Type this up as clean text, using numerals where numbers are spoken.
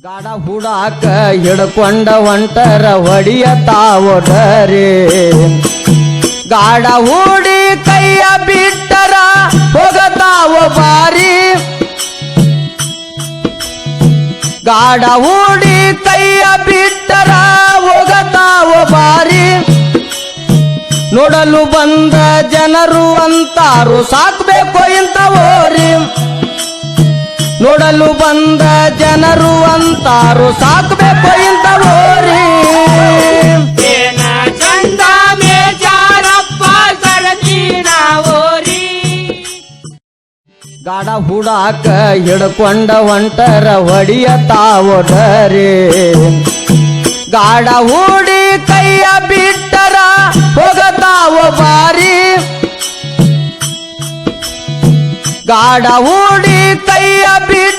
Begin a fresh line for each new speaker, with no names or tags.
ಗಾಡ ಹುಡಾಕ ಹಿಡ್ಕೊಂಡ ಹೊಂಟರ ಹೊಡಿಯತಾವೋಡರಿ ಗಾಡ ಹೂಡಿ ಕೈಯ ಬಿಟ್ಟರ ಹೋಗತಾವ ಬಾರಿ ಗಾಡ ಹೂಡಿ ಕೈಯ ಬಿಟ್ಟರ ಹೋಗತಾವ ಬಾರಿ ನೋಡಲು ಬಂದ ಜನರು ಅಂತಾರು ಸಾಕ್ಬೇಕು ಇಂತವೋರಿ ನೋಡಲು ಬಂದ ಜನರು ಅಂತಾರು ಸಾಕ್ಬೇಕು ಇಂತವೋರಿ
ಏನ ಚಂದ ಮೇಜಾರಪ್ಪ ಸರದಿನ ಓರಿ
ಗಾಡ ಹುಡಾಕ ಹಿಡ್ಕೊಂಡ ಹೊಂಟರ ಹೊಡಿಯತಾವೋಡರಿ ಗಾಡ ಹೂಡಿ ಕೈಯ ಬಿಟ್ಟರ ಹೋಗತಾವ ಬಾರಿ ಗಾಡ ಹೂಡಿ ಕೈಯ ಬಿಟ್ಟ